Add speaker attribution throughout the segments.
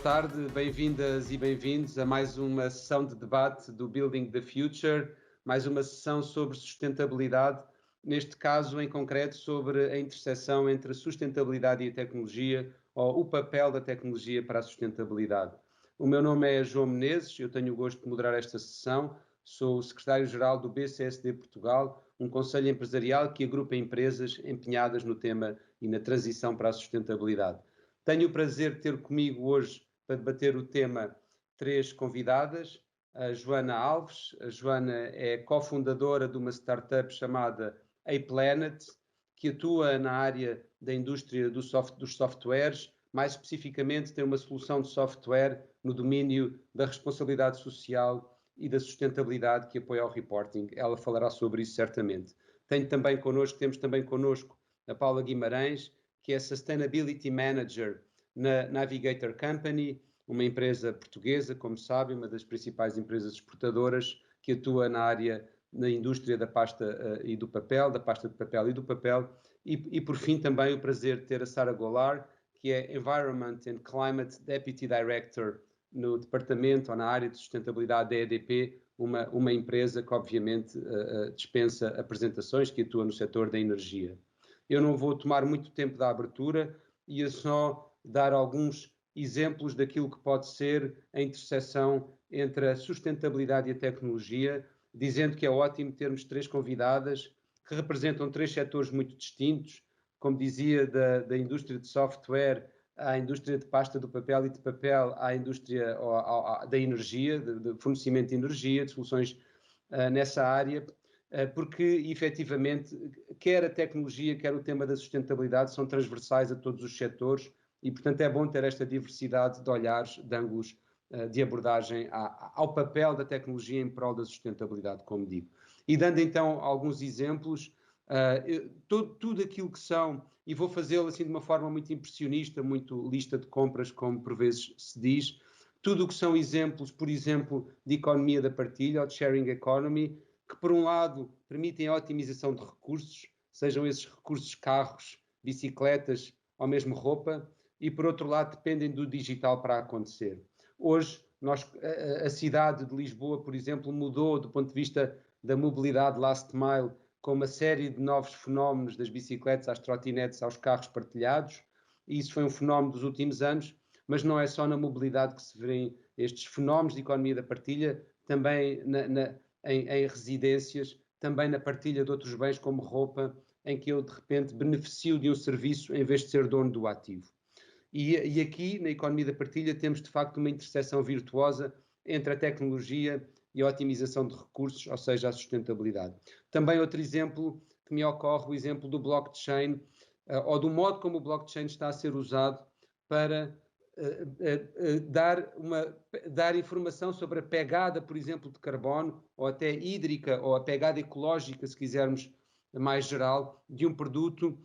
Speaker 1: tarde, bem-vindas e bem-vindos a mais uma sessão de debate do Building the Future, mais uma sessão sobre sustentabilidade, neste caso em concreto sobre a interseção entre a sustentabilidade e a tecnologia, ou o papel da tecnologia para a sustentabilidade. O meu nome é João Menezes, eu tenho o gosto de moderar esta sessão, sou o secretário-geral do BCSD Portugal, um conselho empresarial que agrupa empresas empenhadas no tema e na transição para a sustentabilidade. Tenho o prazer de ter comigo hoje para debater o tema três convidadas. A Joana Alves. A Joana é cofundadora de uma startup chamada A-Planet, que atua na área da indústria dos softwares, mais especificamente tem uma solução de software no domínio da responsabilidade social e da sustentabilidade que apoia ao reporting. Ela falará sobre isso certamente. Temos também connosco a Paula Guimarães, que é Sustainability Manager na Navigator Company, uma empresa portuguesa, como sabem, uma das principais empresas exportadoras que atua na indústria da pasta e do papel, da pasta de papel e do papel. E por fim também o prazer de ter a Sara Goulart, que é Environment and Climate Deputy Director no departamento ou na área de sustentabilidade da EDP, uma empresa que obviamente dispensa apresentações, que atua no setor da energia. Eu não vou tomar muito tempo da abertura, ia só dar alguns exemplos daquilo que pode ser a interseção entre a sustentabilidade e a tecnologia, dizendo que é ótimo termos três convidadas que representam três setores muito distintos, como dizia, da indústria de software à indústria de pasta do papel e de papel, à indústria da energia, de fornecimento de energia, de soluções nessa área, porque efetivamente quer a tecnologia, quer o tema da sustentabilidade são transversais a todos os setores e, portanto, é bom ter esta diversidade de olhares, de ângulos de abordagem ao papel da tecnologia em prol da sustentabilidade, como digo. E dando então alguns exemplos, tudo aquilo que são, e vou fazê-lo assim de uma forma muito impressionista, muito lista de compras, como por vezes se diz, tudo o que são exemplos, por exemplo, de economia da partilha ou de sharing economy, que por um lado permitem a otimização de recursos, sejam esses recursos carros, bicicletas ou mesmo roupa, e por outro lado dependem do digital para acontecer. Hoje, a cidade de Lisboa, por exemplo, mudou do ponto de vista da mobilidade last mile com uma série de novos fenómenos, das bicicletas às trotinetes, aos carros partilhados, e isso foi um fenómeno dos últimos anos, mas não é só na mobilidade que se vêem estes fenómenos de economia da partilha, também em residências, também na partilha de outros bens como roupa, em que eu de repente beneficio de um serviço em vez de ser dono do ativo. E aqui, na economia da partilha, temos de facto uma interseção virtuosa entre a tecnologia e a otimização de recursos, ou seja, a sustentabilidade. Também outro exemplo que me ocorre, o exemplo do blockchain, ou do modo como o blockchain está a ser usado para dar informação sobre a pegada, por exemplo, de carbono, ou até hídrica, ou a pegada ecológica, se quisermos mais geral, de um produto,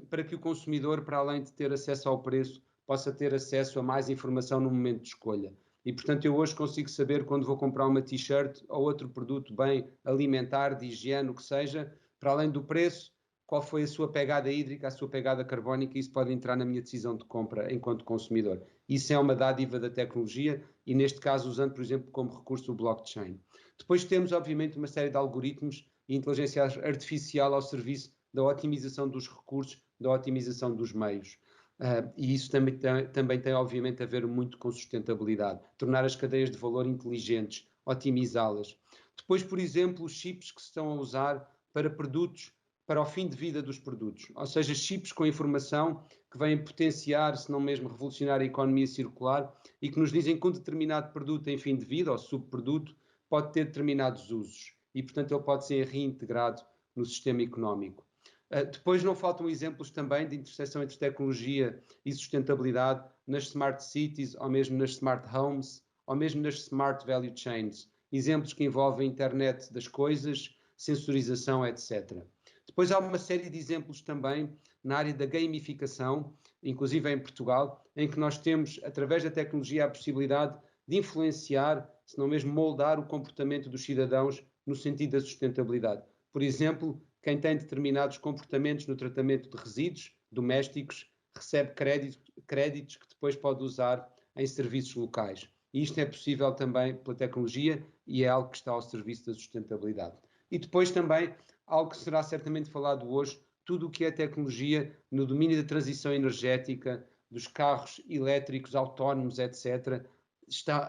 Speaker 1: para que o consumidor, para além de ter acesso ao preço, possa ter acesso a mais informação no momento de escolha. E, portanto, eu hoje consigo saber quando vou comprar uma t-shirt ou outro produto bem alimentar, de higiene, o que seja, para além do preço, qual foi a sua pegada hídrica, a sua pegada carbónica, e isso pode entrar na minha decisão de compra enquanto consumidor. Isso é uma dádiva da tecnologia e, neste caso, usando, por exemplo, como recurso o blockchain. Depois temos, obviamente, uma série de algoritmos e inteligência artificial ao serviço da otimização dos recursos, da otimização dos meios. E isso também tem, obviamente, a ver muito com sustentabilidade. Tornar as cadeias de valor inteligentes, otimizá-las. Depois, por exemplo, os chips que se estão a usar para produtos, para o fim de vida dos produtos. Ou seja, chips com informação que vêm potenciar, se não mesmo revolucionar a economia circular e que nos dizem que um determinado produto em fim de vida, ou subproduto, pode ter determinados usos. E, portanto, ele pode ser reintegrado no sistema económico. Depois não faltam exemplos também de interseção entre tecnologia e sustentabilidade nas smart cities, ou mesmo nas smart homes, ou mesmo nas smart value chains. Exemplos que envolvem a internet das coisas, sensorização, etc. Depois há uma série de exemplos também na área da gamificação, inclusive em Portugal, em que nós temos, através da tecnologia, a possibilidade de influenciar, se não mesmo moldar o comportamento dos cidadãos no sentido da sustentabilidade. Por exemplo, quem tem determinados comportamentos no tratamento de resíduos domésticos recebe créditos que depois pode usar em serviços locais. E isto é possível também pela tecnologia e é algo que está ao serviço da sustentabilidade. E depois também, algo que será certamente falado hoje, tudo o que é tecnologia no domínio da transição energética, dos carros elétricos, autónomos, etc.,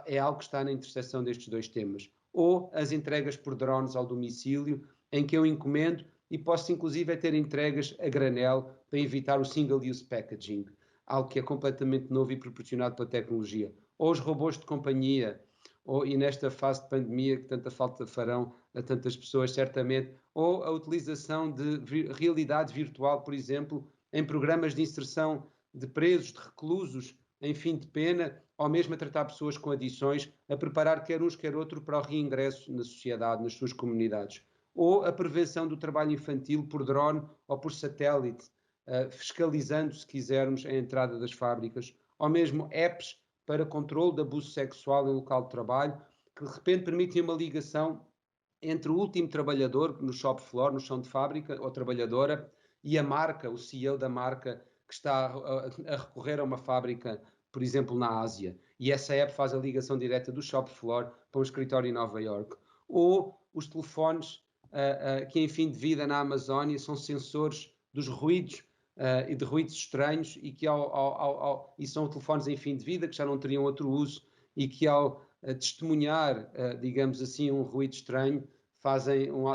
Speaker 1: é algo que está na interseção destes dois temas. Ou as entregas por drones ao domicílio, em que eu encomendo e posso inclusive ter entregas a granel para evitar o single-use packaging, algo que é completamente novo e proporcionado pela tecnologia. Ou os robôs de companhia, e nesta fase de pandemia que tanta falta farão a tantas pessoas, certamente, ou a utilização de realidade virtual, por exemplo, em programas de inserção de presos, de reclusos, em fim de pena, ou mesmo a tratar pessoas com adições, a preparar quer uns quer outro para o reingresso na sociedade, nas suas comunidades. Ou a prevenção do trabalho infantil por drone ou por satélite, fiscalizando, se quisermos, a entrada das fábricas, ou mesmo apps para controle de abuso sexual em local de trabalho, que de repente permitem uma ligação entre o último trabalhador no shop floor, no chão de fábrica, ou trabalhadora, e a marca, o CEO da marca que está a recorrer a uma fábrica, por exemplo, na Ásia. E essa app faz a ligação direta do shop floor para um escritório em Nova York. Ou os telefones que em fim de vida na Amazónia são sensores dos ruídos e de ruídos estranhos e que e são telefones em fim de vida que já não teriam outro uso e que ao testemunhar, digamos assim, um ruído estranho,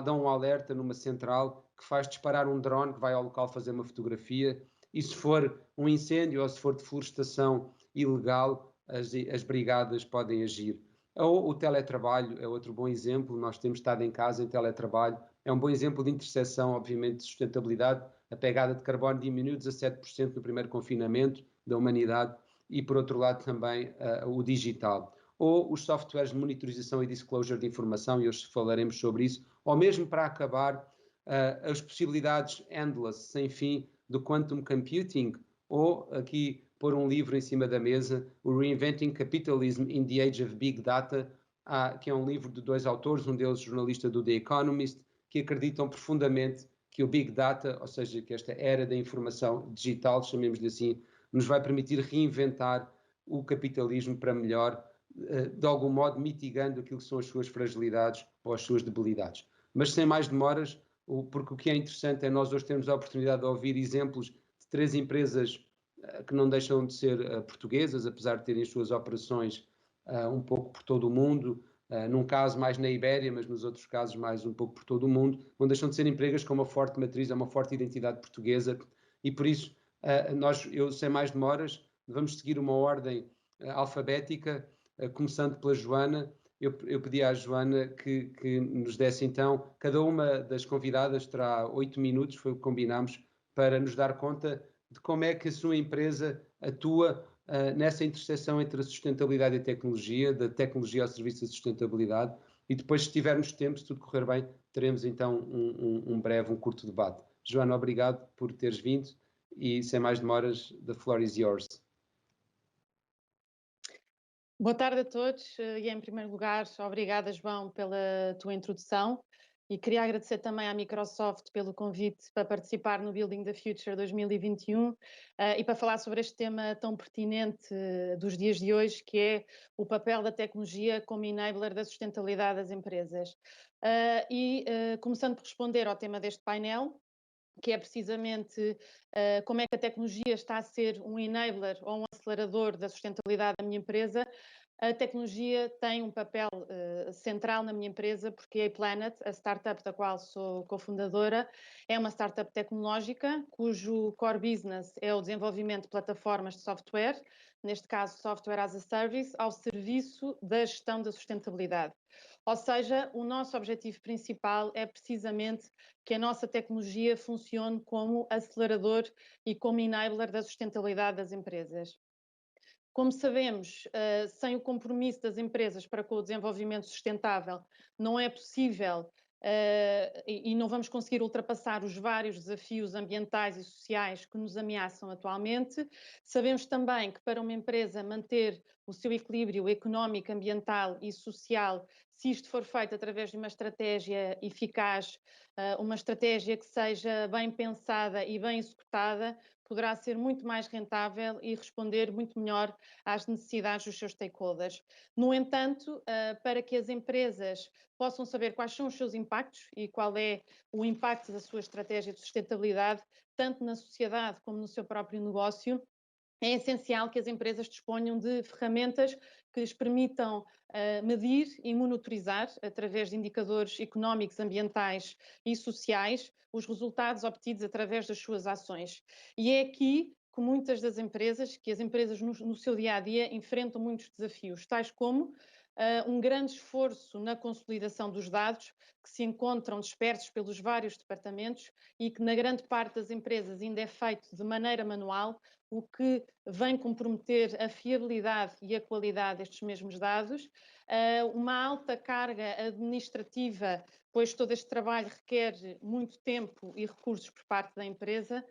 Speaker 1: dão um alerta numa central que faz disparar um drone que vai ao local fazer uma fotografia e se for um incêndio ou se for deflorestação ilegal, as brigadas podem agir. Ou o teletrabalho é outro bom exemplo, nós temos estado em casa em teletrabalho, é um bom exemplo de interseção, obviamente, de sustentabilidade. A pegada de carbono diminuiu 17% no primeiro confinamento da humanidade e, por outro lado, também o digital. Ou os softwares de monitorização e disclosure de informação, e hoje falaremos sobre isso, ou mesmo para acabar, as possibilidades endless, sem fim, do quantum computing, ou aqui pôr um livro em cima da mesa, o Reinventing Capitalism in the Age of Big Data, que é um livro de dois autores, um deles jornalista do The Economist, que acreditam profundamente que o Big Data, ou seja, que esta era da informação digital, chamemos-lhe assim, nos vai permitir reinventar o capitalismo para melhor, de algum modo mitigando aquilo que são as suas fragilidades ou as suas debilidades. Mas sem mais demoras, porque o que é interessante é nós hoje termos a oportunidade de ouvir exemplos de 3 empresas que não deixam de ser portuguesas, apesar de terem as suas operações um pouco por todo o mundo, num caso mais na Ibéria, mas nos outros casos mais um pouco por todo o mundo, não deixam de ser empresas com uma forte matriz, uma forte identidade portuguesa, e por isso eu sem mais demoras, vamos seguir uma ordem alfabética, começando pela Joana. Eu pedi à Joana que nos desse então, cada uma das convidadas terá 8 minutos, foi o que combinámos, para nos dar conta de como é que a sua empresa atua nessa interseção entre a sustentabilidade e a tecnologia, da tecnologia ao serviço da sustentabilidade, e depois, se tivermos tempo, se tudo correr bem, teremos então um curto debate. Joana, obrigado por teres vindo e sem mais demoras, the floor is yours.
Speaker 2: Boa tarde a todos e, em primeiro lugar, obrigada, João, pela tua introdução e queria agradecer também à Microsoft pelo convite para participar no Building the Future 2021 e para falar sobre este tema tão pertinente dos dias de hoje, que é o papel da tecnologia como enabler da sustentabilidade das empresas. Começando por responder ao tema deste painel, que é precisamente como é que a tecnologia está a ser um enabler ou um acelerador da sustentabilidade da minha empresa. A tecnologia tem um papel central na minha empresa, porque a A-Planet, a startup da qual sou cofundadora, é uma startup tecnológica cujo core business é o desenvolvimento de plataformas de software, neste caso software as a service, ao serviço da gestão da sustentabilidade. Ou seja, o nosso objetivo principal é precisamente que a nossa tecnologia funcione como acelerador e como enabler da sustentabilidade das empresas. Como sabemos, sem o compromisso das empresas para com o desenvolvimento sustentável, não é possível e não vamos conseguir ultrapassar os vários desafios ambientais e sociais que nos ameaçam atualmente. Sabemos também que para uma empresa manter o seu equilíbrio económico, ambiental e social se isto for feito através de uma estratégia eficaz, uma estratégia que seja bem pensada e bem executada, poderá ser muito mais rentável e responder muito melhor às necessidades dos seus stakeholders. No entanto, para que as empresas possam saber quais são os seus impactos e qual é o impacto da sua estratégia de sustentabilidade, tanto na sociedade como no seu próprio negócio, é essencial que as empresas disponham de ferramentas que lhes permitam medir e monitorizar, através de indicadores económicos, ambientais e sociais, os resultados obtidos através das suas ações. E é aqui que muitas das empresas, que as empresas no seu dia-a-dia enfrentam muitos desafios, tais como um grande esforço na consolidação dos dados que se encontram dispersos pelos vários departamentos e que na grande parte das empresas ainda é feito de maneira manual, o que vem comprometer a fiabilidade e a qualidade destes mesmos dados, uma alta carga administrativa, pois todo este trabalho requer muito tempo e recursos por parte da empresa,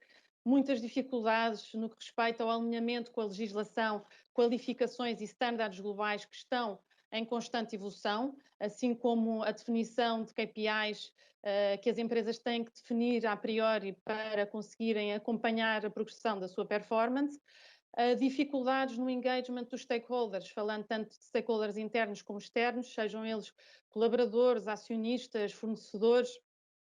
Speaker 2: muitas dificuldades no que respeita ao alinhamento com a legislação, qualificações e estándares globais que estão em constante evolução, assim como a definição de KPIs que as empresas têm que definir a priori para conseguirem acompanhar a progressão da sua performance, dificuldades no engagement dos stakeholders, falando tanto de stakeholders internos como externos, sejam eles colaboradores, acionistas, fornecedores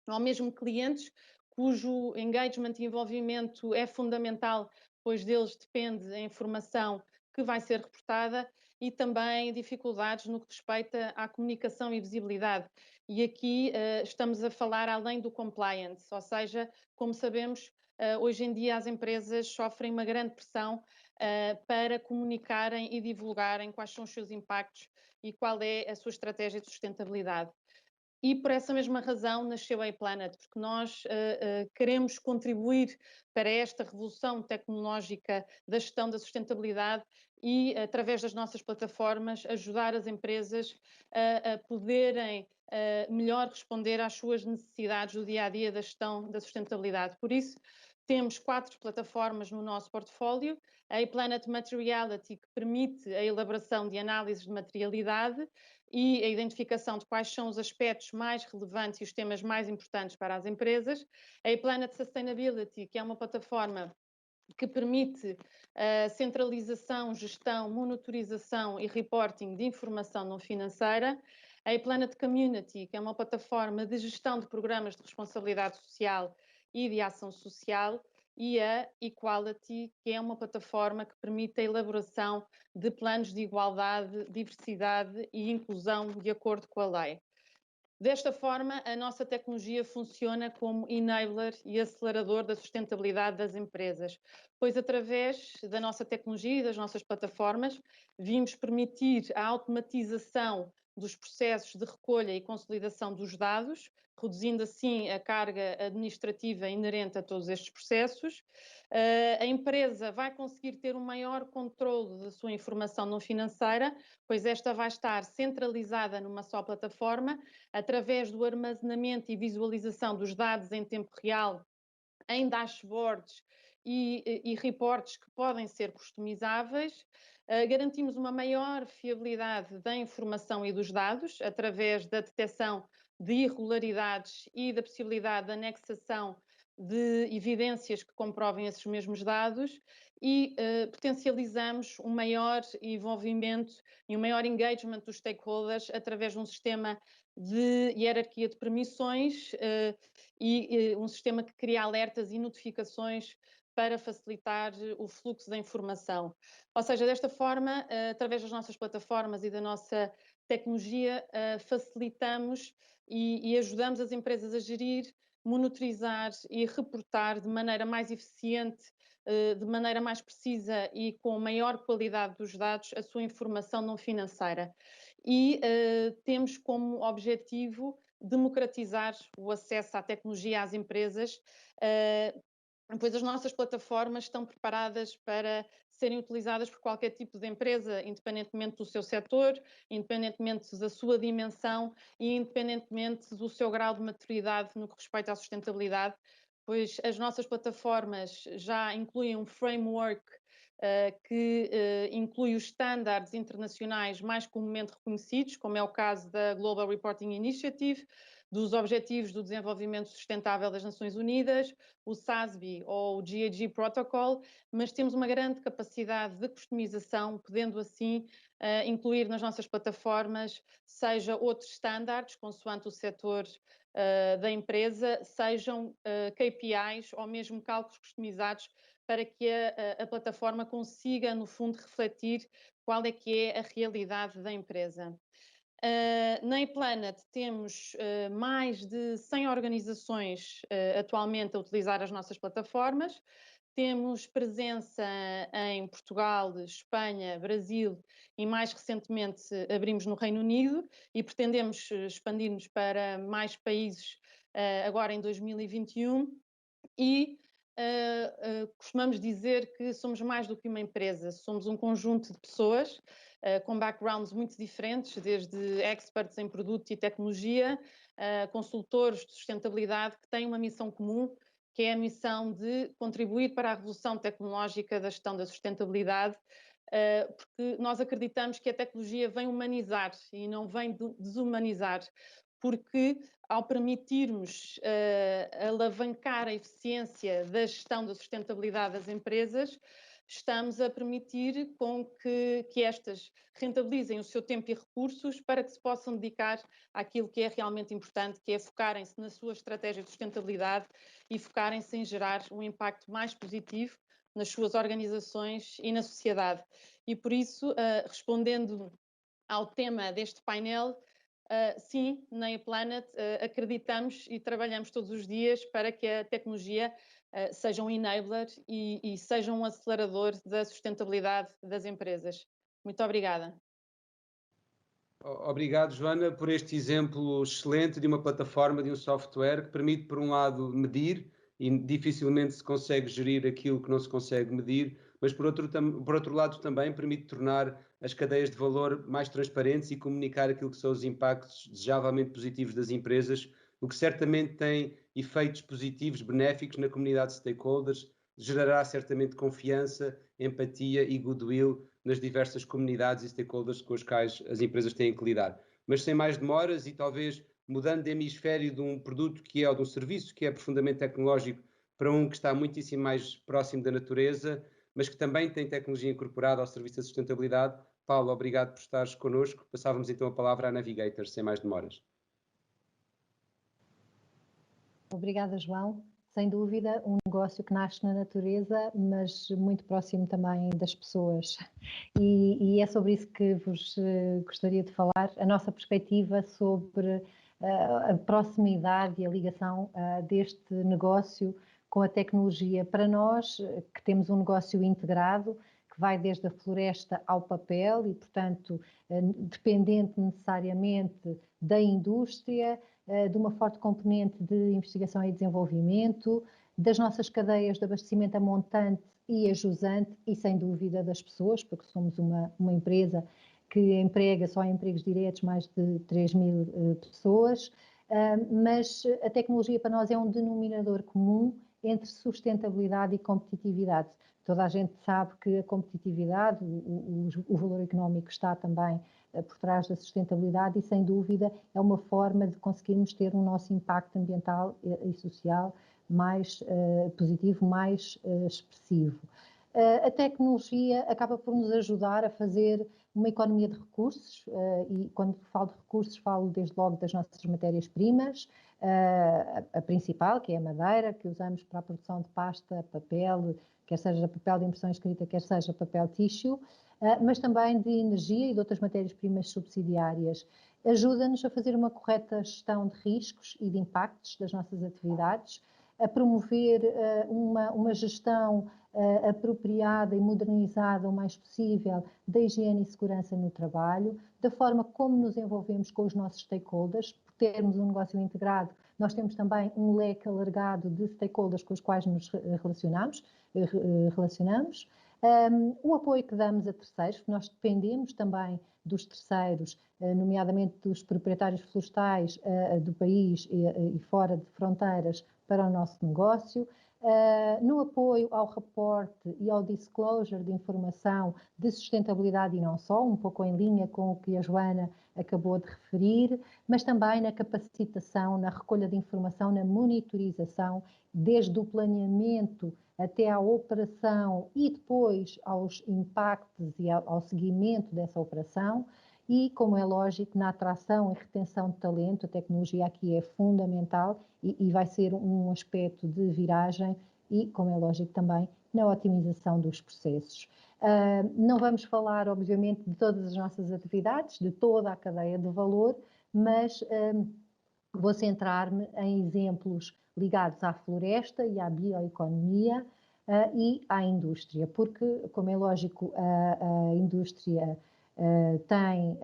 Speaker 2: ou mesmo clientes, cujo engagement e envolvimento é fundamental, pois deles depende a informação que vai ser reportada, e também dificuldades no que respeita à comunicação e visibilidade. E aqui estamos a falar além do compliance, ou seja, como sabemos, hoje em dia as empresas sofrem uma grande pressão para comunicarem e divulgarem quais são os seus impactos e qual é a sua estratégia de sustentabilidade. E por essa mesma razão nasceu a A-Planet, porque nós queremos contribuir para esta revolução tecnológica da gestão da sustentabilidade e, através das nossas plataformas, ajudar as empresas a poderem melhor responder às suas necessidades do dia-a-dia da gestão da sustentabilidade. Por isso, temos 4 plataformas no nosso portfólio: a A-Planet Materiality, que permite a elaboração de análises de materialidade e a identificação de quais são os aspectos mais relevantes e os temas mais importantes para as empresas. A Planet Sustainability, que é uma plataforma que permite a centralização, gestão, monitorização e reporting de informação não financeira. A Planet Community, que é uma plataforma de gestão de programas de responsabilidade social e de ação social. E a Equality, que é uma plataforma que permite a elaboração de planos de igualdade, diversidade e inclusão de acordo com a lei. Desta forma, a nossa tecnologia funciona como enabler e acelerador da sustentabilidade das empresas, pois através da nossa tecnologia e das nossas plataformas vimos permitir a automatização dos processos de recolha e consolidação dos dados, reduzindo assim a carga administrativa inerente a todos estes processos. A empresa vai conseguir ter um maior controle da sua informação não financeira, pois esta vai estar centralizada numa só plataforma, através do armazenamento e visualização dos dados em tempo real, em dashboards e reportes que podem ser customizáveis. Garantimos uma maior fiabilidade da informação e dos dados, através da detecção de irregularidades e da possibilidade de anexação de evidências que comprovem esses mesmos dados, e potencializamos um maior envolvimento e um maior engagement dos stakeholders através de um sistema de hierarquia de permissões e um sistema que cria alertas e notificações para facilitar o fluxo da informação. Ou seja, desta forma, através das nossas plataformas e da nossa tecnologia, facilitamos e ajudamos as empresas a gerir, monitorizar e reportar de maneira mais eficiente, de maneira mais precisa e com maior qualidade dos dados a sua informação não financeira. E temos como objetivo democratizar o acesso à tecnologia às empresas, pois as nossas plataformas estão preparadas para serem utilizadas por qualquer tipo de empresa, independentemente do seu setor, independentemente da sua dimensão e independentemente do seu grau de maturidade no que respeita à sustentabilidade, pois as nossas plataformas já incluem um framework que inclui os estándares internacionais mais comumente reconhecidos, como é o caso da Global Reporting Initiative, dos Objetivos do Desenvolvimento Sustentável das Nações Unidas, o SASB ou o GHG Protocol, mas temos uma grande capacidade de customização, podendo assim incluir nas nossas plataformas, seja outros estándares, consoante o setor da empresa, sejam KPIs ou mesmo cálculos customizados para que a plataforma consiga, no fundo, refletir qual é que é a realidade da empresa. Na ePlanet temos mais de 100 organizações atualmente a utilizar as nossas plataformas. Temos presença em Portugal, Espanha, Brasil e mais recentemente abrimos no Reino Unido e pretendemos expandir-nos para mais países agora em 2021 e costumamos dizer que somos mais do que uma empresa, somos um conjunto de pessoas com backgrounds muito diferentes, desde experts em produto e tecnologia, consultores de sustentabilidade que têm uma missão comum, que é a missão de contribuir para a revolução tecnológica da gestão da sustentabilidade, porque nós acreditamos que a tecnologia vem humanizar e não vem desumanizar, porque ao permitirmos alavancar a eficiência da gestão da sustentabilidade das empresas, estamos a permitir com que estas rentabilizem o seu tempo e recursos para que se possam dedicar àquilo que é realmente importante, que é focarem-se na sua estratégia de sustentabilidade e focarem-se em gerar um impacto mais positivo nas suas organizações e na sociedade. E por isso, respondendo ao tema deste painel, sim, na ePlanet acreditamos e trabalhamos todos os dias para que a tecnologia seja um enabler e seja um acelerador da sustentabilidade das empresas. Muito obrigada.
Speaker 1: Obrigado, Joana, por este exemplo excelente de uma plataforma, de um software que permite, por um lado, medir e dificilmente se consegue gerir aquilo que não se consegue medir, mas por outro lado também permite tornar as cadeias de valor mais transparentes e comunicar aquilo que são os impactos desejavelmente positivos das empresas, o que certamente tem efeitos positivos, benéficos na comunidade de stakeholders, gerará certamente confiança, empatia e goodwill nas diversas comunidades e stakeholders com os quais as empresas têm que lidar. Mas sem mais demoras e talvez mudando de hemisfério de um produto que é ou de um serviço que é profundamente tecnológico para um que está muitíssimo mais próximo da natureza, mas que também tem tecnologia incorporada ao serviço da sustentabilidade. Paulo, obrigado por estares connosco. Passávamos então a palavra à Navigator, sem mais demoras.
Speaker 3: Obrigada, João. Sem dúvida, um negócio que nasce na natureza, mas muito próximo também das pessoas. E é sobre isso que vos gostaria de falar, a nossa perspectiva sobre a proximidade e a ligação deste negócio com a tecnologia. Para nós, que temos um negócio integrado, que vai desde a floresta ao papel e, portanto, dependente necessariamente da indústria, de uma forte componente de investigação e desenvolvimento, das nossas cadeias de abastecimento a montante e a jusante e, sem dúvida, das pessoas, porque somos uma empresa que emprega só em empregos diretos mais de 3.000 pessoas, mas a tecnologia para nós é um denominador comum entre sustentabilidade e competitividade. Toda a gente sabe que a competitividade, o valor económico está também por trás da sustentabilidade e, sem dúvida, é uma forma de conseguirmos ter um nosso impacto ambiental e social mais positivo, mais expressivo. A tecnologia acaba por nos ajudar a fazer uma economia de recursos e quando falo de recursos falo desde logo das nossas matérias-primas, a principal, que é a madeira, que usamos para a produção de pasta, papel, quer seja papel de impressão escrita, quer seja papel tissue, mas também de energia e de outras matérias-primas subsidiárias. Ajuda-nos a fazer uma correta gestão de riscos e de impactos das nossas atividades, a promover uma gestão apropriada e modernizada o mais possível da higiene e segurança no trabalho, da forma como nos envolvemos com os nossos stakeholders, por termos um negócio integrado, nós temos também um leque alargado de stakeholders com os quais nos relacionamos, o apoio que damos a terceiros, porque nós dependemos também dos terceiros, nomeadamente dos proprietários florestais do país e fora de fronteiras para o nosso negócio. no apoio ao reporte e ao disclosure de informação de sustentabilidade e não só, um pouco em linha com o que a Joana acabou de referir, mas também na capacitação, na recolha de informação, na monitorização, desde o planeamento até à operação e depois aos impactos e ao seguimento dessa operação. E, como é lógico, na atração e retenção de talento, a tecnologia aqui é fundamental e vai ser um aspecto de viragem e, como é lógico, também na otimização dos processos. Não vamos falar, obviamente, de todas as nossas atividades, de toda a cadeia de valor, mas vou centrar-me em exemplos ligados à floresta e à bioeconomia e à indústria, porque, como é lógico, a indústria tem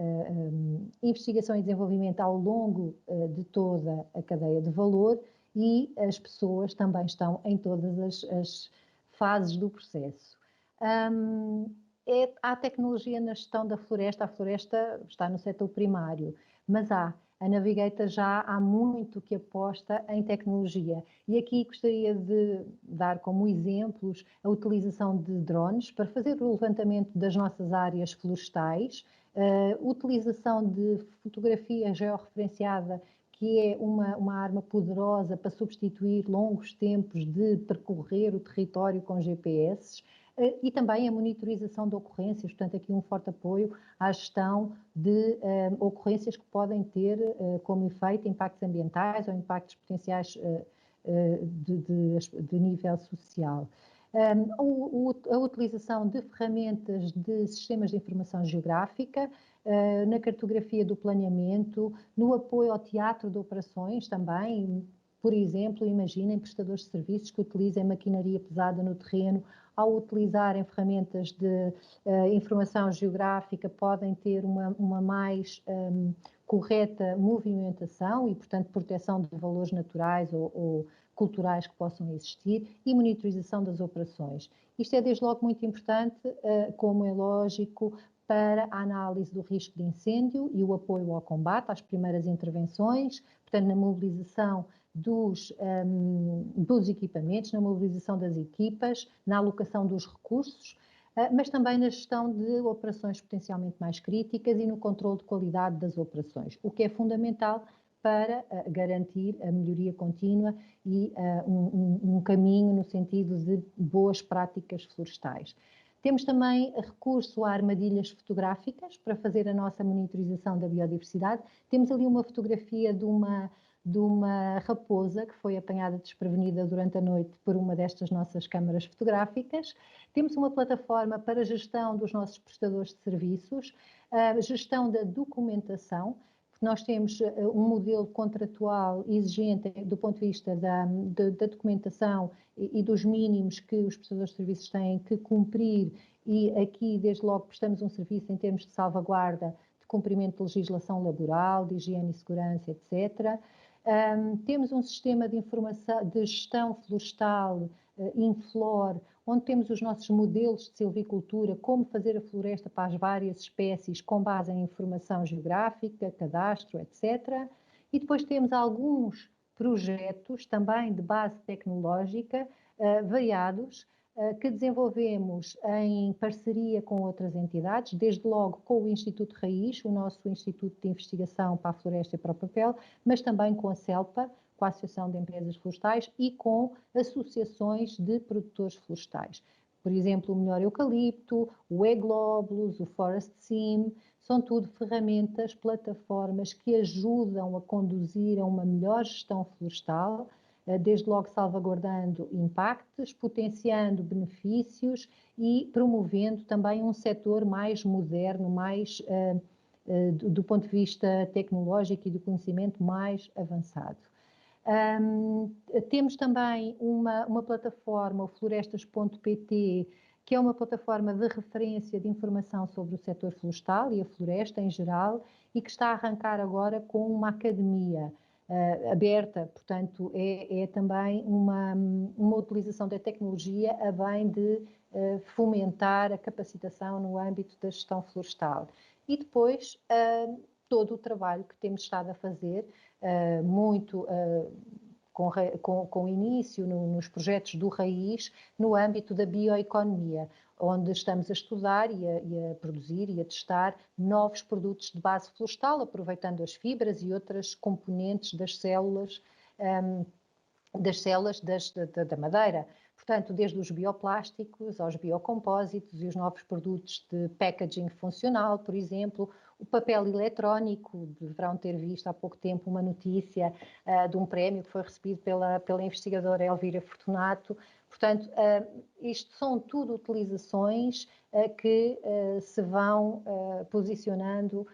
Speaker 3: investigação e desenvolvimento ao longo de toda a cadeia de valor e as pessoas também estão em todas as fases do processo. Há tecnologia na gestão da floresta, a floresta está no setor primário, mas a Navigator já há muito que aposta em tecnologia e aqui gostaria de dar como exemplos a utilização de drones para fazer o levantamento das nossas áreas florestais, utilização de fotografia georreferenciada, que é uma arma poderosa para substituir longos tempos de percorrer o território com GPS, e também a monitorização de ocorrências, portanto aqui um forte apoio à gestão de ocorrências que podem ter como efeito impactos ambientais ou impactos potenciais de nível social. A utilização de ferramentas de sistemas de informação geográfica, na cartografia do planeamento, no apoio ao teatro de operações também, por exemplo, imaginem prestadores de serviços que utilizem maquinaria pesada no terreno, ao utilizarem ferramentas de informação geográfica, podem ter uma mais correta movimentação e, portanto, proteção de valores naturais ou culturais que possam existir e monitorização das operações. Isto é, desde logo, muito importante, como é lógico, para a análise do risco de incêndio e o apoio ao combate, às primeiras intervenções, portanto, na mobilização dos equipamentos, na mobilização das equipas, na alocação dos recursos, mas também na gestão de operações potencialmente mais críticas e no controle de qualidade das operações, o que é fundamental para garantir a melhoria contínua e um caminho no sentido de boas práticas florestais. Temos também recurso a armadilhas fotográficas para fazer a nossa monitorização da biodiversidade. Temos ali uma fotografia de uma raposa que foi apanhada desprevenida durante a noite por uma destas nossas câmaras fotográficas. Temos uma plataforma para a gestão dos nossos prestadores de serviços, a gestão da documentação, porque nós temos um modelo contratual exigente do ponto de vista da documentação e dos mínimos que os prestadores de serviços têm que cumprir e aqui, desde logo, prestamos um serviço em termos de salvaguarda, de cumprimento de legislação laboral, de higiene e segurança, etc. Temos um sistema de informação, de gestão florestal, Inflor, onde temos os nossos modelos de silvicultura, como fazer a floresta para as várias espécies com base em informação geográfica, cadastro, etc. E depois temos alguns projetos também de base tecnológica variados, que desenvolvemos em parceria com outras entidades, desde logo com o Instituto Raiz, o nosso Instituto de Investigação para a Floresta e para o Papel, mas também com a CELPA, com a Associação de Empresas Florestais e com associações de produtores florestais. Por exemplo, o Melhor Eucalipto, o E-Globulus, o Forest Sim, são tudo ferramentas, plataformas que ajudam a conduzir a uma melhor gestão florestal, desde logo salvaguardando impactos, potenciando benefícios e promovendo também um setor mais moderno, mais, do ponto de vista tecnológico e do conhecimento mais avançado. Temos também uma plataforma, o florestas.pt, que é uma plataforma de referência de informação sobre o setor florestal e a floresta em geral e que está a arrancar agora com uma academia aberta, portanto é também uma utilização da tecnologia a bem de fomentar a capacitação no âmbito da gestão florestal. E depois todo o trabalho que temos estado a fazer, muito com início nos projetos do Raiz no âmbito da bioeconomia, onde estamos a estudar e a produzir e a testar novos produtos de base florestal, aproveitando as fibras e outras componentes das células da madeira. Portanto, desde os bioplásticos aos biocompósitos e os novos produtos de packaging funcional, por exemplo, o papel eletrónico. Deverão ter visto há pouco tempo uma notícia de um prémio que foi recebido pela investigadora Elvira Fortunato. Portanto, isto são tudo utilizações que se vão posicionando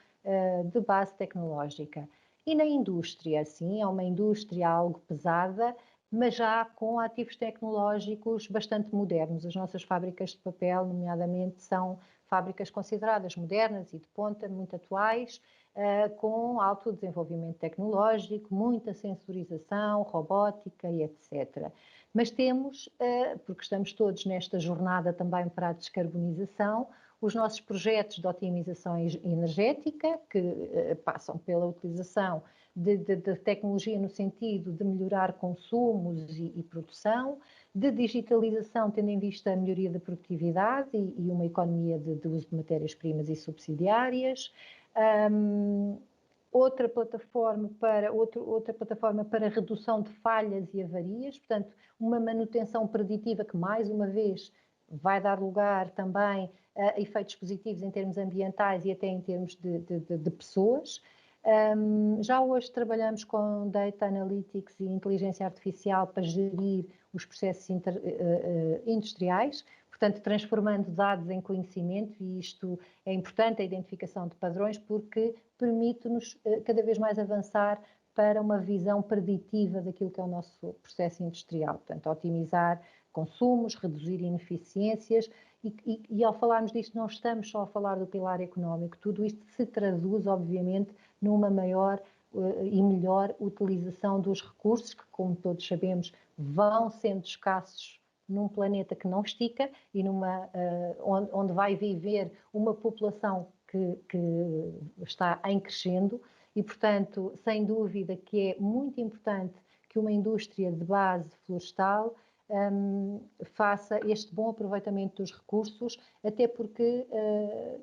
Speaker 3: de base tecnológica. E na indústria, sim, é uma indústria algo pesada, mas já com ativos tecnológicos bastante modernos. As nossas fábricas de papel, nomeadamente, são fábricas consideradas modernas e de ponta, muito atuais, com alto desenvolvimento tecnológico, muita sensorização, robótica e etc. Mas temos, porque estamos todos nesta jornada também para a descarbonização, os nossos projetos de otimização energética, que passam pela utilização de tecnologia no sentido de melhorar consumos e produção, de digitalização, tendo em vista a melhoria da produtividade e uma economia de uso de matérias-primas e subsidiárias. Outra plataforma para redução de falhas e avarias, portanto, uma manutenção preditiva que, mais uma vez, vai dar lugar também a efeitos positivos em termos ambientais e até em termos de pessoas. Já hoje trabalhamos com Data Analytics e Inteligência Artificial para gerir os processos industriais, portanto, transformando dados em conhecimento, e isto é importante, a identificação de padrões, porque permite-nos cada vez mais avançar para uma visão preditiva daquilo que é o nosso processo industrial, portanto, otimizar consumos, reduzir ineficiências, e ao falarmos disto não estamos só a falar do pilar económico, tudo isto se traduz, obviamente, numa maior e melhor utilização dos recursos, que, como todos sabemos, vão sendo escassos num planeta que não estica e onde vai viver uma população que está em crescendo, e, portanto, sem dúvida que é muito importante que uma indústria de base florestal faça este bom aproveitamento dos recursos, até porque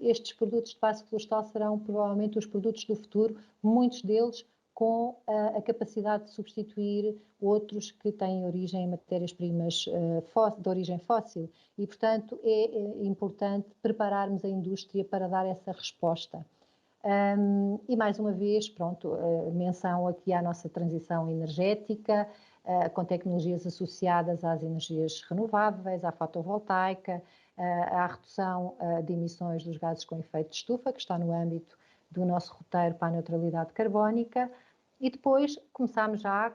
Speaker 3: estes produtos de base florestal serão provavelmente os produtos do futuro, muitos deles com a capacidade de substituir outros que têm origem em matérias-primas de origem fóssil, e, portanto, é importante prepararmos a indústria para dar essa resposta. E, mais uma vez, pronto, menção aqui à nossa transição energética, com tecnologias associadas às energias renováveis, à fotovoltaica, à redução de emissões dos gases com efeito de estufa, que está no âmbito do nosso roteiro para a neutralidade carbónica. E depois começámos já,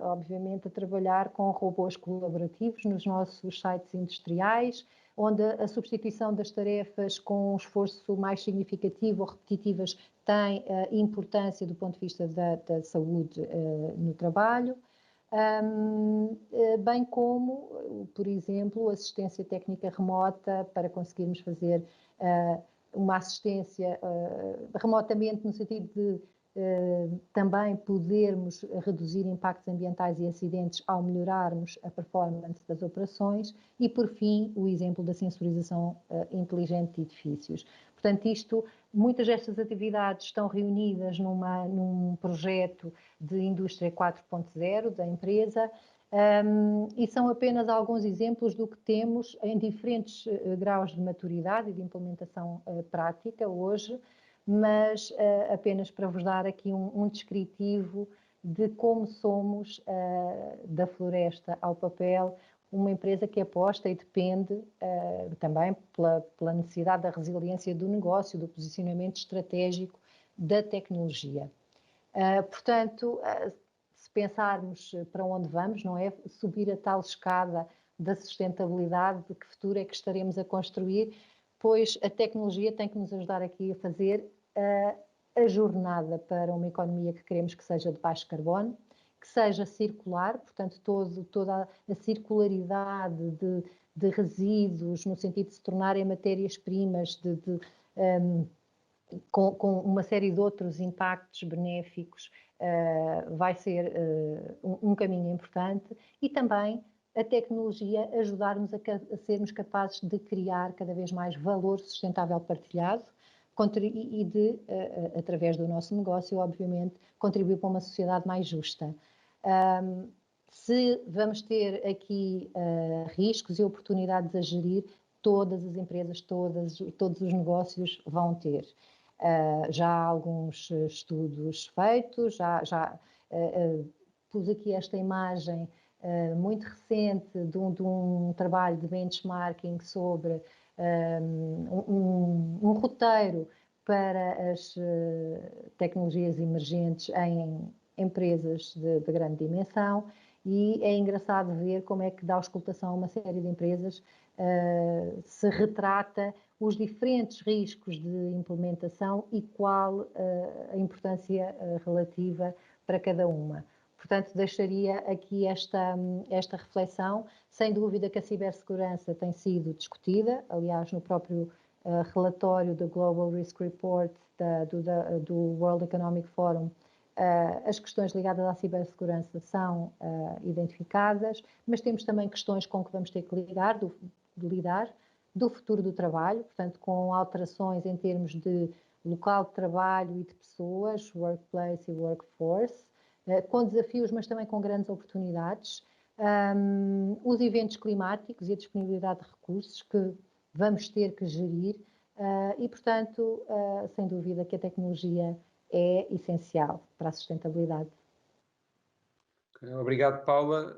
Speaker 3: obviamente, a trabalhar com robôs colaborativos nos nossos sites industriais, onde a substituição das tarefas com um esforço mais significativo ou repetitivas tem importância do ponto de vista da saúde no trabalho. Bem como, por exemplo, assistência técnica remota para conseguirmos fazer uma assistência remotamente, no sentido de também podermos reduzir impactos ambientais e acidentes ao melhorarmos a performance das operações. E, por fim, o exemplo da sensorização inteligente de edifícios. Portanto, muitas destas atividades estão reunidas num projeto de indústria 4.0 da empresa, e são apenas alguns exemplos do que temos em diferentes graus de maturidade e de implementação prática hoje, mas apenas para vos dar aqui um descritivo de como somos, da floresta ao papel, uma empresa que aposta e depende também pela necessidade da resiliência do negócio, do posicionamento estratégico da tecnologia. Portanto, se pensarmos para onde vamos, não é? Subir a tal escada da sustentabilidade, de que futuro é que estaremos a construir, pois a tecnologia tem que nos ajudar aqui a fazer a jornada para uma economia que queremos que seja de baixo carbono, que seja circular, portanto, toda a circularidade de resíduos, no sentido de se tornarem matérias-primas, com uma série de outros impactos benéficos vai ser um caminho importante, e também a tecnologia ajudar-nos a sermos capazes de criar cada vez mais valor sustentável partilhado e de, através do nosso negócio, obviamente, contribuir para uma sociedade mais justa. Se vamos ter aqui riscos e oportunidades a gerir, todas as empresas, todos os negócios vão ter. Já há alguns estudos feitos, já pus aqui esta imagem muito recente de um trabalho de benchmarking sobre um roteiro para as tecnologias emergentes em empresas de grande dimensão, e é engraçado ver como é que dá auscultação a uma série de empresas, se retrata os diferentes riscos de implementação e qual a importância relativa para cada uma. Portanto, deixaria aqui esta reflexão. Sem dúvida que a cibersegurança tem sido discutida, aliás, no próprio relatório do Global Risk Report do World Economic Forum, as questões ligadas à cibersegurança são identificadas, mas temos também questões com que vamos ter que lidar do futuro do trabalho, portanto, com alterações em termos de local de trabalho e de pessoas, workplace e workforce, com desafios, mas também com grandes oportunidades, os eventos climáticos e a disponibilidade de recursos que vamos ter que gerir, e, portanto, sem dúvida que a tecnologia é essencial para a sustentabilidade.
Speaker 1: Obrigado, Paula.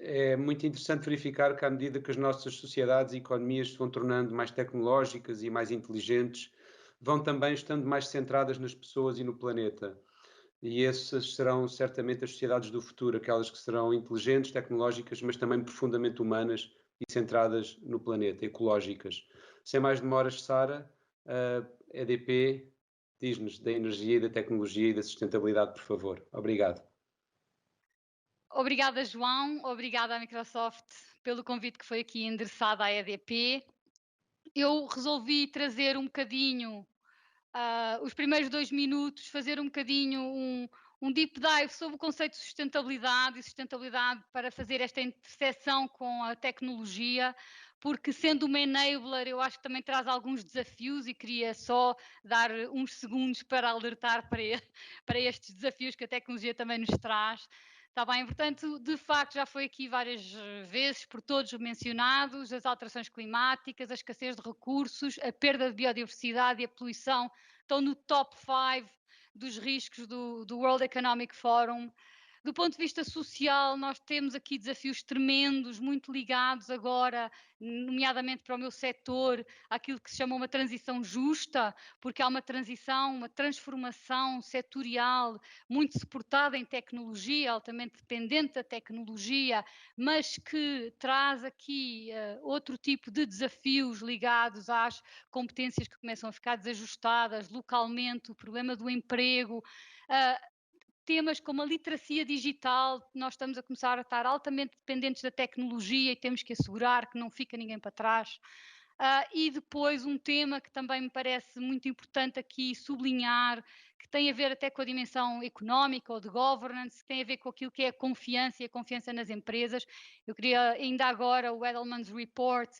Speaker 1: É muito interessante verificar que, à medida que as nossas sociedades e economias se vão tornando mais tecnológicas e mais inteligentes, vão também estando mais centradas nas pessoas e no planeta. E essas serão certamente as sociedades do futuro, aquelas que serão inteligentes, tecnológicas, mas também profundamente humanas e centradas no planeta, ecológicas. Sem mais demoras, Sara, EDP, diz-nos da energia e da tecnologia e da sustentabilidade, por favor. Obrigado.
Speaker 4: Obrigada, João. Obrigada à Microsoft pelo convite que foi aqui endereçado à EDP. Eu resolvi trazer um bocadinho, os primeiros 2 minutos, fazer um bocadinho um deep dive sobre o conceito de sustentabilidade e sustentabilidade para fazer esta interseção com a tecnologia, porque sendo uma enabler eu acho que também traz alguns desafios e queria só dar uns segundos para alertar para estes desafios que a tecnologia também nos traz. Está bem, portanto, de facto já foi aqui várias vezes por todos mencionados, as alterações climáticas, a escassez de recursos, a perda de biodiversidade e a poluição estão no top 5 dos riscos do World Economic Forum. Do ponto de vista social, nós temos aqui desafios tremendos, muito ligados agora, nomeadamente para o meu setor, àquilo que se chama uma transição justa, porque há uma transição, uma transformação setorial muito suportada em tecnologia, altamente dependente da tecnologia, mas que traz aqui outro tipo de desafios ligados às competências que começam a ficar desajustadas localmente, o problema do emprego, temas como a literacia digital, nós estamos a começar a estar altamente dependentes da tecnologia e temos que assegurar que não fica ninguém para trás. E depois um tema que também me parece muito importante aqui sublinhar, que tem a ver até com a dimensão económica ou de governance, que tem a ver com aquilo que é a confiança e a confiança nas empresas. Eu queria ainda agora o Edelman's Report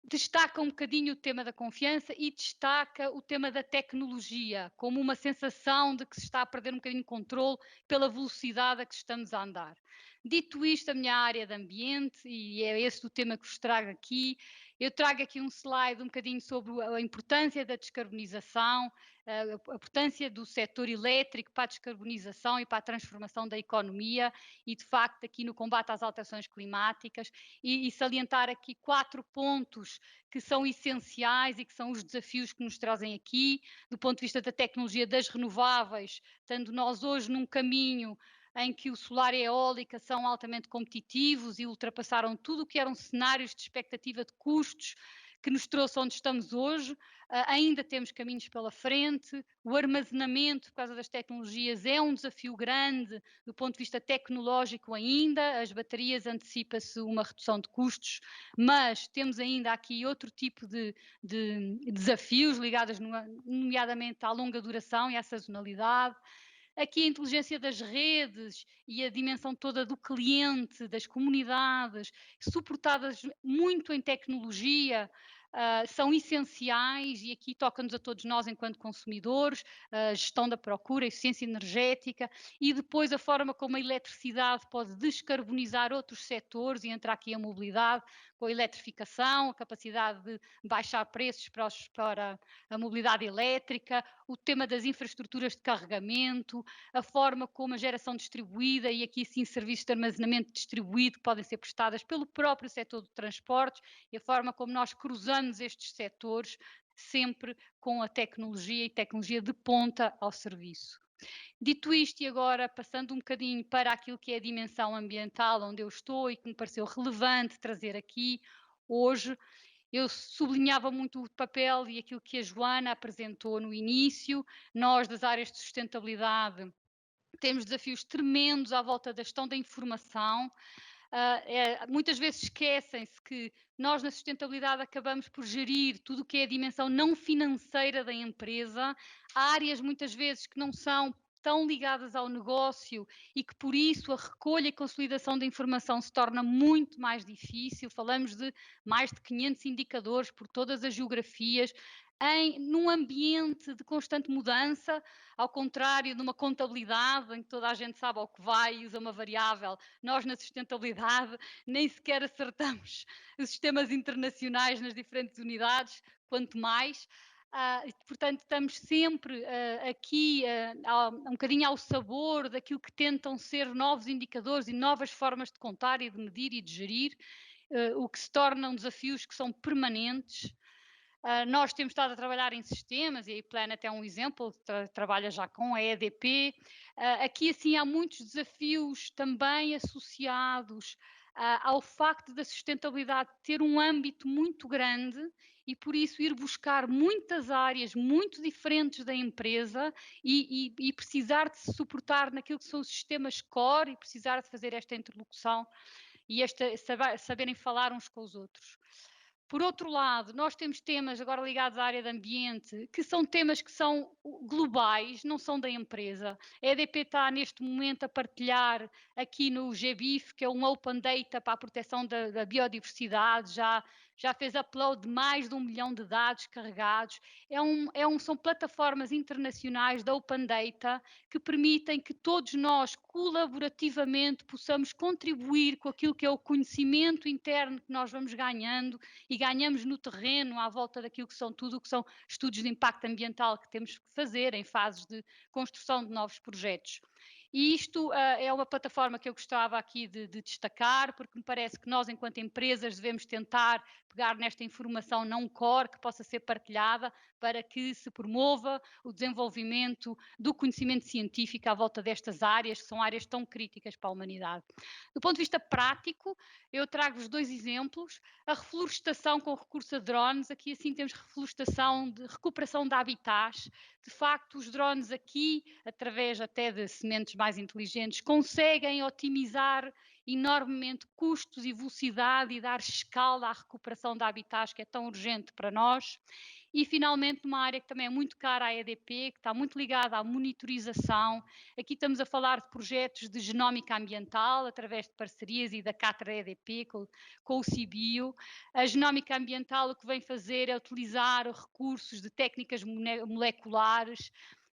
Speaker 4: destaca um bocadinho o tema da confiança e destaca o tema da tecnologia, como uma sensação de que se está a perder um bocadinho de controle pela velocidade a que estamos a andar. Dito isto, a minha área de ambiente, e é esse o tema que vos trago aqui, eu trago aqui um slide um bocadinho sobre a importância da descarbonização, a importância do setor elétrico para a descarbonização e para a transformação da economia e, de facto, aqui no combate às alterações climáticas e salientar aqui 4 pontos que são essenciais e que são os desafios que nos trazem aqui, do ponto de vista da tecnologia das renováveis, estando nós hoje num caminho em que o solar e a eólica são altamente competitivos e ultrapassaram tudo o que eram cenários de expectativa de custos que nos trouxe onde estamos hoje. Ainda temos caminhos pela frente, o armazenamento, por causa das tecnologias, é um desafio grande do ponto de vista tecnológico ainda, as baterias antecipa-se uma redução de custos, mas temos ainda aqui outro tipo de desafios ligados nomeadamente à longa duração e à sazonalidade. Aqui a inteligência das redes e a dimensão toda do cliente, das comunidades, suportadas muito em tecnologia, são essenciais e aqui toca-nos a todos nós enquanto consumidores, a gestão da procura, a eficiência energética e depois a forma como a eletricidade pode descarbonizar outros setores e entrar aqui a mobilidade, com a eletrificação, a capacidade de baixar preços para a mobilidade elétrica, o tema das infraestruturas de carregamento, a forma como a geração distribuída e aqui sim serviços de armazenamento distribuído que podem ser prestadas pelo próprio setor de transportes e a forma como nós cruzamos estes setores sempre com a tecnologia e tecnologia de ponta ao serviço. Dito isto e agora passando um bocadinho para aquilo que é a dimensão ambiental onde eu estou e que me pareceu relevante trazer aqui hoje, eu sublinhava muito o papel e aquilo que a Joana apresentou no início. Nós das áreas de sustentabilidade temos desafios tremendos à volta da gestão da informação. Muitas vezes esquecem-se que nós na sustentabilidade acabamos por gerir tudo o que é a dimensão não financeira da empresa. Há áreas muitas vezes que não são tão ligadas ao negócio e que por isso a recolha e consolidação da informação se torna muito mais difícil. Falamos de mais de 500 indicadores por todas as geografias, num ambiente de constante mudança, ao contrário de uma contabilidade em que toda a gente sabe ao que vai e usa uma variável, nós na sustentabilidade nem sequer acertamos os sistemas internacionais nas diferentes unidades, quanto mais. Portanto, estamos sempre aqui um bocadinho ao sabor daquilo que tentam ser novos indicadores e novas formas de contar e de medir e de gerir, o que se tornam desafios que são permanentes. Nós temos estado a trabalhar em sistemas, e a Planet é um exemplo, trabalha já com a EDP. Aqui, assim, há muitos desafios também associados ao facto da sustentabilidade ter um âmbito muito grande e, por isso, ir buscar muitas áreas muito diferentes da empresa e precisar de se suportar naquilo que são os sistemas core e precisar de fazer esta interlocução e saberem falar uns com os outros. Por outro lado, nós temos temas agora ligados à área de ambiente, que são temas que são globais, não são da empresa. A EDP está neste momento a partilhar aqui no GBIF, que é um Open Data para a proteção da biodiversidade, já fez upload de mais de 1 milhão de dados carregados. São plataformas internacionais da Open Data que permitem que todos nós colaborativamente possamos contribuir com aquilo que é o conhecimento interno que nós vamos ganhando e ganhamos no terreno à volta daquilo que são tudo o que são estudos de impacto ambiental que temos que fazer em fases de construção de novos projetos. E isto é uma plataforma que eu gostava aqui de destacar, porque me parece que nós, enquanto empresas, devemos tentar pegar nesta informação não core que possa ser partilhada para que se promova o desenvolvimento do conhecimento científico à volta destas áreas, que são áreas tão críticas para a humanidade. Do ponto de vista prático, eu trago-vos 2 exemplos. A reflorestação com recurso a drones, aqui assim temos reflorestação de recuperação de habitats. De facto, os drones aqui, através até de sementes mais inteligentes, conseguem otimizar enormemente custos e velocidade e dar escala à recuperação de habitats que é tão urgente para nós. E, finalmente, uma área que também é muito cara à EDP, que está muito ligada à monitorização. Aqui estamos a falar de projetos de genómica ambiental, através de parcerias e da Catra EDP com o CBio. A genómica ambiental o que vem fazer é utilizar recursos de técnicas moleculares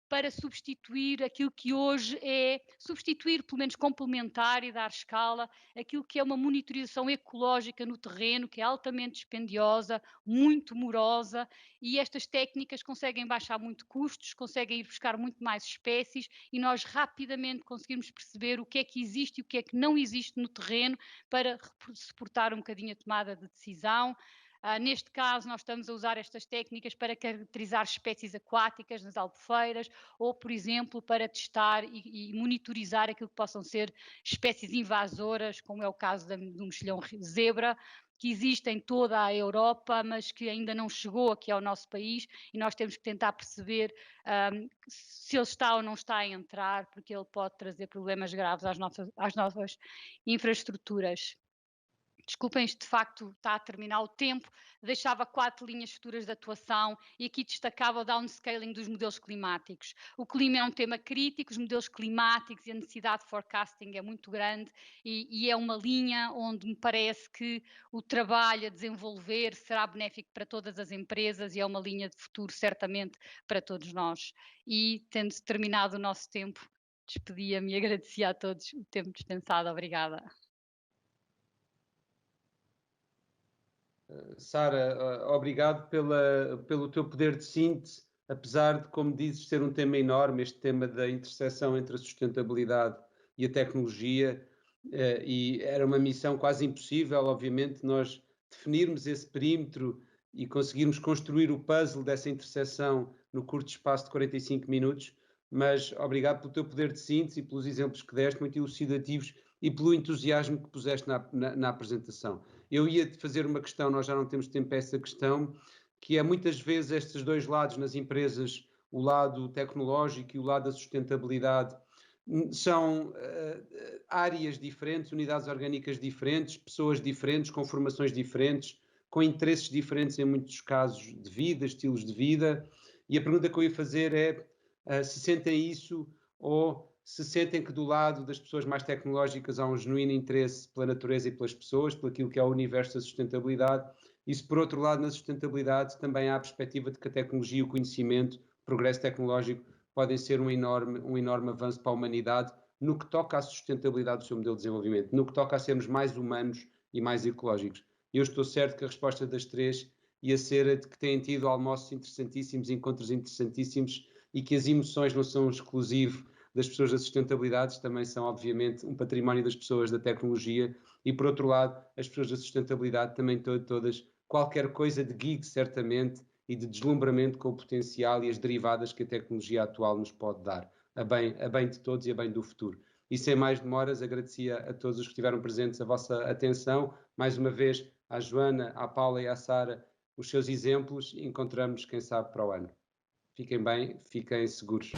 Speaker 4: para substituir aquilo que hoje é, substituir, pelo menos complementar e dar escala, aquilo que é uma monitorização ecológica no terreno, que é altamente dispendiosa, muito morosa, e estas técnicas conseguem baixar muito custos, conseguem ir buscar muito mais espécies e nós rapidamente conseguimos perceber o que é que existe e o que é que não existe no terreno para suportar um bocadinho a tomada de decisão. Neste caso, nós estamos a usar estas técnicas para caracterizar espécies aquáticas nas albufeiras ou, por exemplo, para testar e monitorizar aquilo que possam ser espécies invasoras, como é o caso do mexilhão zebra, que existe em toda a Europa, mas que ainda não chegou aqui ao nosso país, e nós temos que tentar perceber se ele está ou não está a entrar, porque ele pode trazer problemas graves às nossas infraestruturas. Desculpem, de facto está a terminar o tempo, deixava 4 linhas futuras de atuação e aqui destacava o downscaling dos modelos climáticos. O clima é um tema crítico, os modelos climáticos e a necessidade de forecasting é muito grande e é uma linha onde me parece que o trabalho a desenvolver será benéfico para todas as empresas e é uma linha de futuro certamente para todos nós. E tendo terminado o nosso tempo, despedia-me e agradecia a todos o tempo dispensado. Obrigada.
Speaker 1: Sara, obrigado pelo teu poder de síntese, apesar de, como dizes, ser um tema enorme, este tema da interseção entre a sustentabilidade e a tecnologia, e era uma missão quase impossível, obviamente, nós definirmos esse perímetro e conseguirmos construir o puzzle dessa interseção no curto espaço de 45 minutos, mas obrigado pelo teu poder de síntese e pelos exemplos que deste, muito elucidativos, e pelo entusiasmo que puseste na apresentação. Eu ia fazer uma questão, nós já não temos tempo para essa questão, que é muitas vezes estes dois lados nas empresas, o lado tecnológico e o lado da sustentabilidade, são áreas diferentes, unidades orgânicas diferentes, pessoas diferentes, com formações diferentes, com interesses diferentes em muitos casos de vida, estilos de vida, e a pergunta que eu ia fazer é se sentem isso ou se sentem que do lado das pessoas mais tecnológicas há um genuíno interesse pela natureza e pelas pessoas, pelo aquilo que é o universo da sustentabilidade, e se por outro lado na sustentabilidade também há a perspectiva de que a tecnologia, o conhecimento, o progresso tecnológico podem ser um enorme avanço para a humanidade no que toca à sustentabilidade do seu modelo de desenvolvimento, no que toca a sermos mais humanos e mais ecológicos. Eu estou certo que a resposta das três ia ser a de que têm tido almoços interessantíssimos, encontros interessantíssimos e que as emoções não são exclusivas das pessoas da sustentabilidade, também são obviamente um património das pessoas da tecnologia e por outro lado as pessoas da sustentabilidade também todas qualquer coisa de geek certamente e de deslumbramento com o potencial e as derivadas que a tecnologia atual nos pode dar, a bem de todos e a bem do futuro. E sem mais demoras, agradecia a todos os que estiveram presentes a vossa atenção, mais uma vez à Joana, à Paula e à Sara, os seus exemplos e encontramos, quem sabe, para o ano. Fiquem bem, fiquem seguros.